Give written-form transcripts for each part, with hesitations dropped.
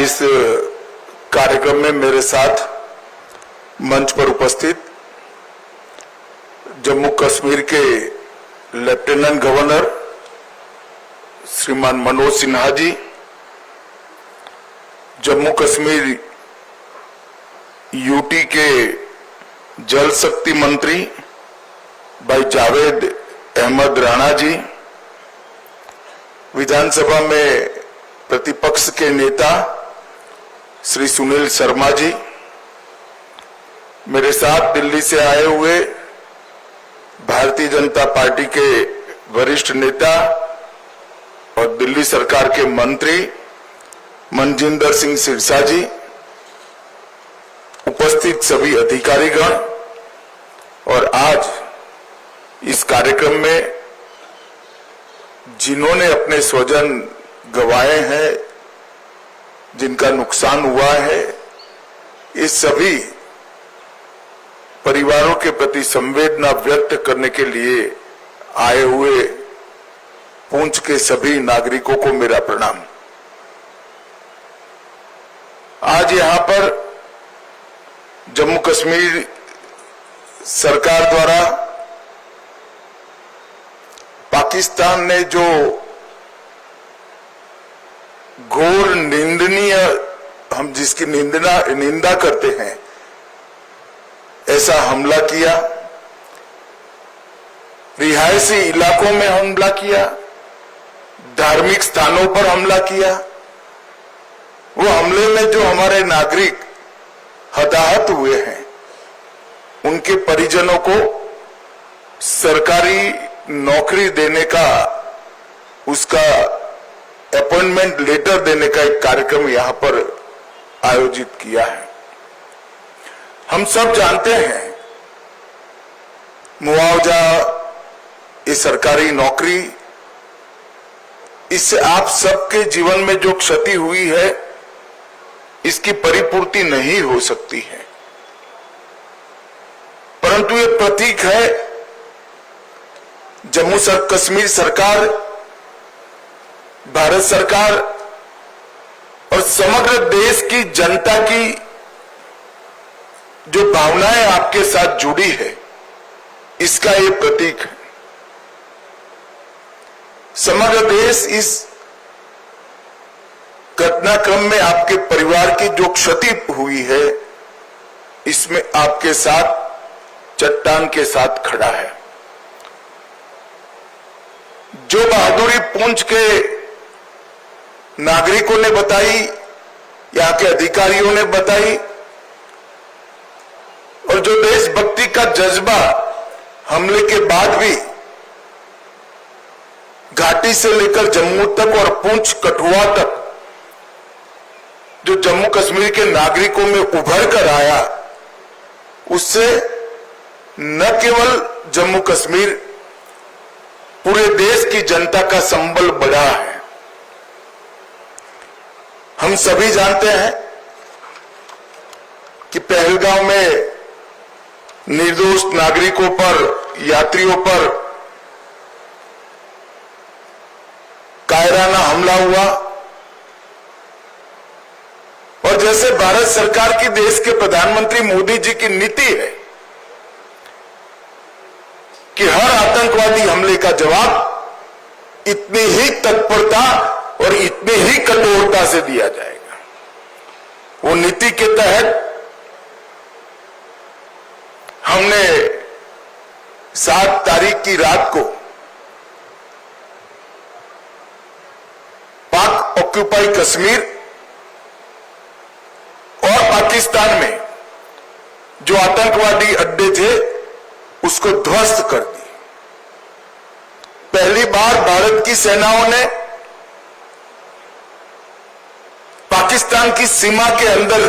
इस कार्यक्रम में मेरे साथ मंच पर उपस्थित जम्मू कश्मीर के लेफ्टिनेंट गवर्नर श्रीमान मनोज सिन्हा जी, जम्मू कश्मीर यूटी के जल शक्ति मंत्री भाई जावेद अहमद राणा जी, विधानसभा में प्रतिपक्ष के नेता श्री सुनील शर्मा जी, मेरे साथ दिल्ली से आए हुए भारतीय जनता पार्टी के वरिष्ठ नेता और दिल्ली सरकार के मंत्री मनजिंदर सिंह सिरसा जी, उपस्थित सभी अधिकारीगण और आज इस कार्यक्रम में जिन्होंने अपने स्वजन गंवाए हैं, जिनका नुकसान हुआ है, इस सभी परिवारों के प्रति संवेदना व्यक्त करने के लिए आए हुए पुंछ के सभी नागरिकों को मेरा प्रणाम। आज यहां पर जम्मू कश्मीर सरकार द्वारा पाकिस्तान ने जो घोर निंदनीय, हम जिसकी निंदा करते हैं, ऐसा हमला किया, रिहायशी इलाकों में हमला किया, धार्मिक स्थानों पर हमला किया। वो हमले में जो हमारे नागरिक हताहत हुए हैं, उनके परिजनों को सरकारी नौकरी देने का, उसका अपॉइंटमेंट लेटर देने का एक कार्यक्रम यहां पर आयोजित किया है। हम सब जानते हैं मुआवजा, ये सरकारी नौकरी, इससे आप सबके जीवन में जो क्षति हुई है, इसकी परिपूर्ति नहीं हो सकती है, परंतु ये प्रतीक है जम्मू कश्मीर सरकार, भारत सरकार और समग्र देश की जनता की जो भावनाएं आपके साथ जुड़ी है, इसका ये प्रतीक है। समग्र देश इस घटनाक्रम में आपके परिवार की जो क्षति हुई है, इसमें आपके साथ चट्टान के साथ खड़ा है। जो बहादुरी पुंछ के नागरिकों ने बताई, यहां के अधिकारियों ने बताई, और जो देशभक्ति का जज्बा हमले के बाद भी घाटी से लेकर जम्मू तक और पुंछ कठुआ तक जो जम्मू कश्मीर के नागरिकों में उभर कर आया, उससे न केवल जम्मू कश्मीर, पूरे देश की जनता का संबल बढ़ा है। हम सभी जानते हैं कि पहलगांव में निर्दोष नागरिकों पर, यात्रियों पर कायराना हमला हुआ, और जैसे भारत सरकार की, देश के प्रधानमंत्री मोदी जी की नीति है कि हर आतंकवादी हमले का जवाब इतनी ही तत्परता और इतनी ही कठोरता से दिया जाएगा। वो नीति के तहत हमने 7 तारीख की रात को पाक ऑक्यूपाई कश्मीर और पाकिस्तान में जो आतंकवादी अड्डे थे, उसको ध्वस्त कर दी। पहली बार भारत की सेनाओं ने पाकिस्तान की सीमा के अंदर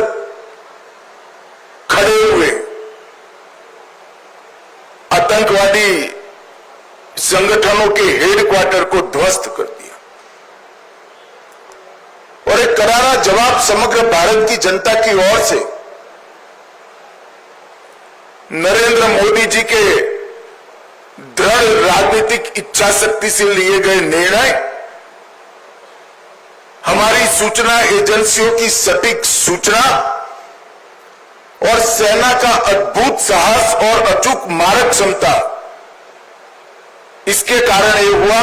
खड़े हुए आतंकवादी संगठनों के हेडक्वार्टर को ध्वस्त कर दिया, और एक करारा जवाब समग्र भारत की जनता की ओर से नरेंद्र मोदी जी के दृढ़ राजनीतिक इच्छा शक्ति से लिए गए निर्णय हमारी सूचना एजेंसियों की सटीक सूचना और सेना का अद्भुत साहस और अचूक मारक क्षमता, इसके कारण यह हुआ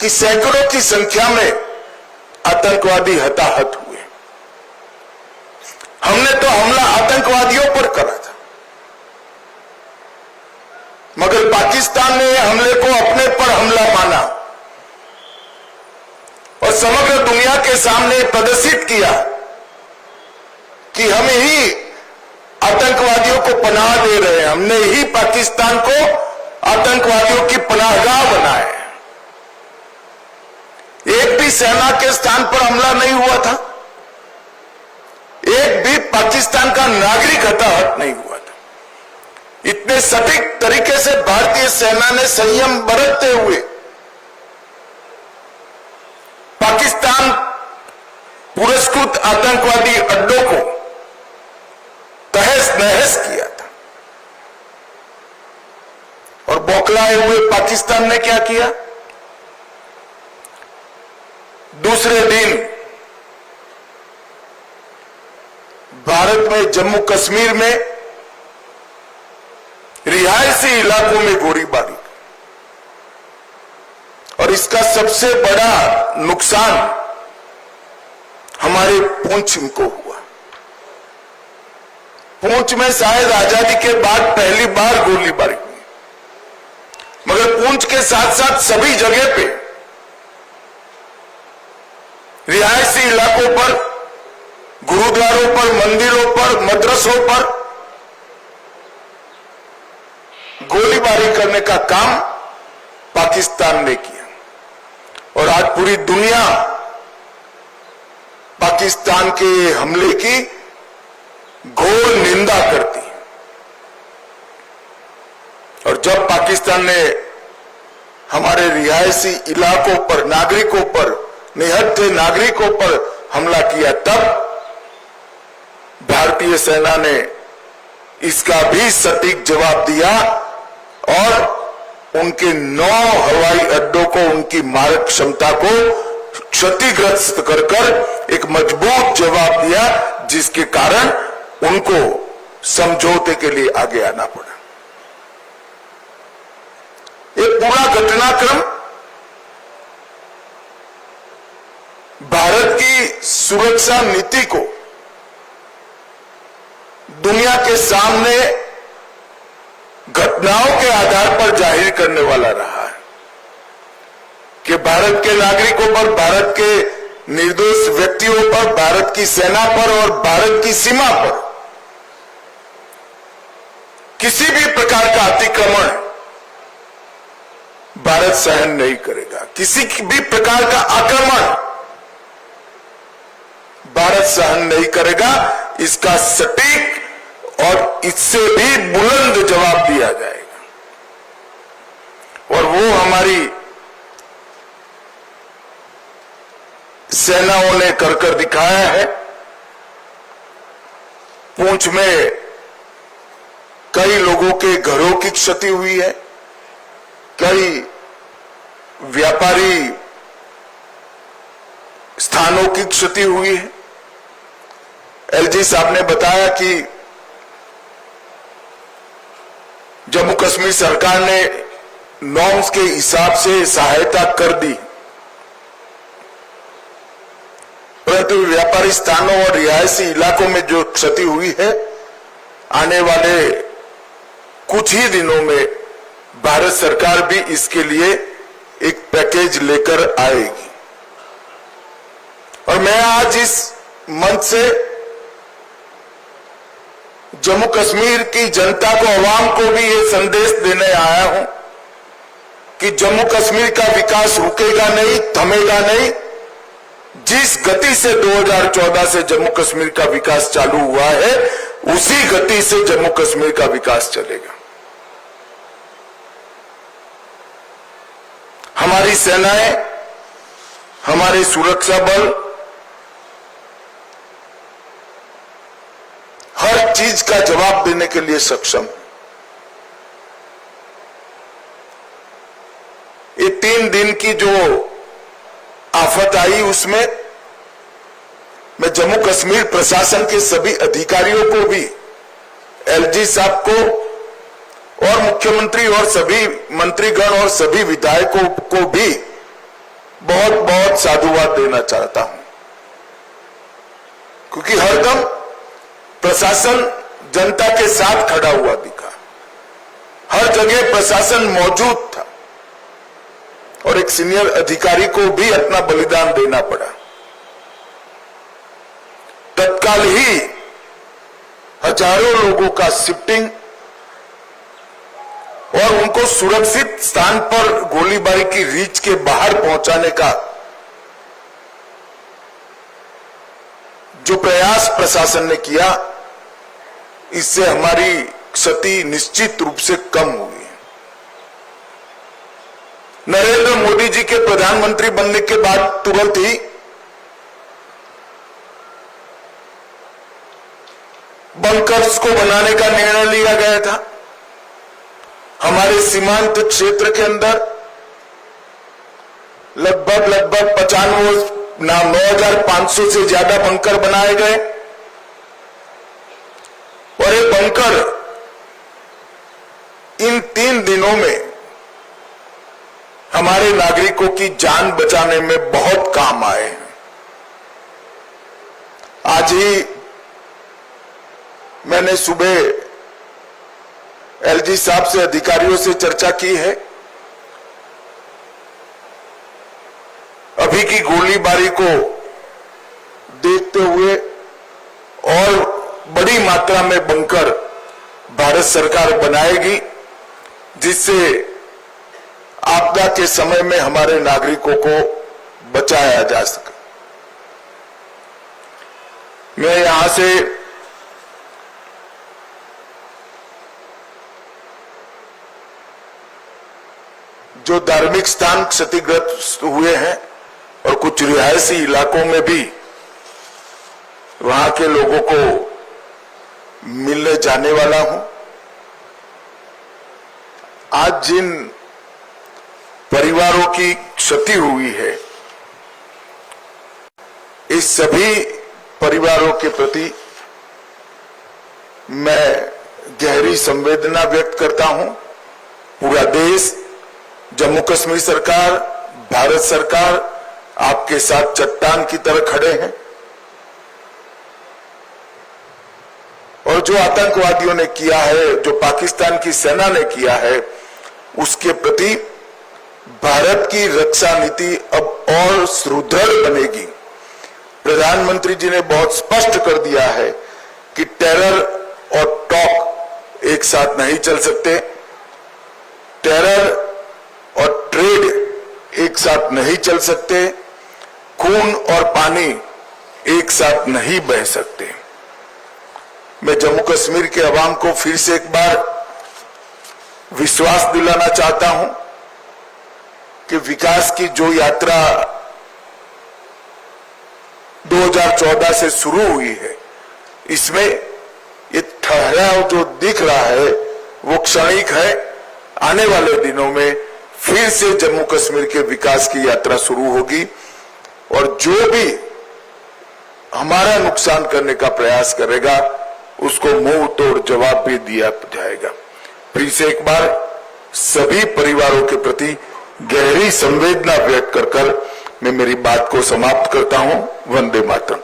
कि सैकड़ों की संख्या में आतंकवादी हताहत हुए। हमने तो हमला आतंकवादियों पर करा था, मगर पाकिस्तान ने हमले को अपने पर हमला माना और समग्र दुनिया के सामने प्रदर्शित किया कि हम ही आतंकवादियों को पनाह दे रहे हैं, हमने ही पाकिस्तान को आतंकवादियों की पनाहगाह बनाया है। एक भी सेना के स्थान पर हमला नहीं हुआ था, एक भी पाकिस्तान का नागरिक हताहत नहीं हुआ था। इतने सटीक तरीके से भारतीय सेना ने संयम बरतते हुए पाकिस्तान पुरस्कृत आतंकवादी अड्डों को तहस नहस किया था। और बौखलाए हुए पाकिस्तान ने क्या किया? दूसरे दिन भारत में जम्मू कश्मीर में रिहायशी इलाकों में गोलीबारी, और इसका सबसे बड़ा नुकसान हमारे पुंछ को हुआ। पुंछ में शायद आजादी के बाद पहली बार गोलीबारी हुई, मगर पुंछ के साथ साथ सभी जगह पे रिहायशी इलाकों पर, गुरुद्वारों पर, मंदिरों पर, मदरसों पर गोलीबारी करने का काम पाकिस्तान ने किया। और आज पूरी दुनिया पाकिस्तान के हमले की घोर निंदा करती है। और जब पाकिस्तान ने हमारे रिहायशी इलाकों पर, नागरिकों पर, निहत्थे नागरिकों पर हमला किया, तब भारतीय सेना ने इसका भी सटीक जवाब दिया और उनके 9 हवाई अड्डों को, उनकी मारक क्षमता को क्षतिग्रस्त कर कर एक मजबूत जवाब दिया, जिसके कारण उनको समझौते के लिए आगे आना पड़ा। एक पूरा घटनाक्रम भारत की सुरक्षा नीति को दुनिया के सामने घटनाओं के आधार पर जाहिर करने वाला रहा है कि भारत के नागरिकों पर, भारत के निर्दोष व्यक्तियों पर, भारत की सेना पर और भारत की सीमा पर किसी भी प्रकार का अतिक्रमण भारत सहन नहीं करेगा। किसी भी प्रकार का आक्रमण भारत सहन नहीं करेगा। इसका सटीक और इससे भी बुलंद जवाब दिया जाएगा, और वो हमारी सेनाओं ने कर दिखाया है। पुंछ में कई लोगों के घरों की क्षति हुई है, कई व्यापारी स्थानों की क्षति हुई है। एलजी साहब ने बताया कि जम्मू कश्मीर सरकार ने नॉर्म्स के हिसाब से सहायता कर दी, परंतु व्यापारी स्थानों और रिहायशी इलाकों में जो क्षति हुई है, आने वाले कुछ ही दिनों में भारत सरकार भी इसके लिए एक पैकेज लेकर आएगी। और मैं आज इस मंच से जम्मू कश्मीर की जनता को, आवाम को भी ये संदेश देने आया हूं कि जम्मू कश्मीर का विकास रुकेगा नहीं, थमेगा नहीं। जिस गति से 2014 से जम्मू कश्मीर का विकास चालू हुआ है, उसी गति से जम्मू कश्मीर का विकास चलेगा। हमारी सेनाएं, हमारे सुरक्षा बल हर चीज का जवाब देने के लिए सक्षम। ये 3 दिन की जो आफत आई उसमें मैं जम्मू कश्मीर प्रशासन के सभी अधिकारियों को भी, एलजी साहब को और मुख्यमंत्री और सभी मंत्रीगण और सभी विधायकों को भी बहुत बहुत साधुवाद देना चाहता हूं, क्योंकि हरदम प्रशासन जनता के साथ खड़ा हुआ दिखा, हर जगह प्रशासन मौजूद था और एक सीनियर अधिकारी को भी अपना बलिदान देना पड़ा। तत्काल ही हजारों लोगों का शिफ्टिंग और उनको सुरक्षित स्थान पर गोलीबारी की रीच के बाहर पहुंचाने का जो प्रयास प्रशासन ने किया, इससे हमारी क्षति निश्चित रूप से कम हुई। नरेंद्र मोदी जी के प्रधानमंत्री बनने के बाद तुरंत ही बंकर्स को बनाने का निर्णय लिया गया था। हमारे सीमांत क्षेत्र के अंदर लगभग 9,500 से ज्यादा बंकर बनाए गए और ये बंकर इन 3 दिनों में हमारे नागरिकों की जान बचाने में बहुत काम आए। आज ही मैंने सुबह एलजी साहब से, अधिकारियों से चर्चा की है। अभी की गोलीबारी को देखते हुए और बड़ी मात्रा में बंकर भारत सरकार बनाएगी, जिससे आपदा के समय में हमारे नागरिकों को बचाया जा सके। मैं यहां से जो धार्मिक स्थान क्षतिग्रस्त हुए हैं और कुछ रिहायशी इलाकों में भी वहां के लोगों को मिलने जाने वाला हूं। आज जिन परिवारों की क्षति हुई है, इस सभी परिवारों के प्रति मैं गहरी संवेदना व्यक्त करता हूं। पूरा देश, जम्मू कश्मीर सरकार, भारत सरकार आपके साथ चट्टान की तरह खड़े हैं और जो आतंकवादियों ने किया है, जो पाकिस्तान की सेना ने किया है, उसके प्रति भारत की रक्षा नीति अब और सुदृढ़ बनेगी। प्रधानमंत्री जी ने बहुत स्पष्ट कर दिया है कि टेरर और टॉक एक साथ नहीं चल सकते, टेरर और ट्रेड एक साथ नहीं चल सकते, खून और पानी एक साथ नहीं बह सकते। मैं जम्मू कश्मीर के अवाम को फिर से एक बार विश्वास दिलाना चाहता हूं कि विकास की जो यात्रा 2014 से शुरू हुई है, इसमें ये ठहराव जो दिख रहा है वो क्षणिक है। आने वाले दिनों में फिर से जम्मू कश्मीर के विकास की यात्रा शुरू होगी और जो भी हमारा नुकसान करने का प्रयास करेगा उसको मुंह तोड़ जवाब भी दिया जाएगा। फिर से एक बार सभी परिवारों के प्रति गहरी संवेदना व्यक्त कर मैं मेरी बात को समाप्त करता हूं। वंदे मातरम।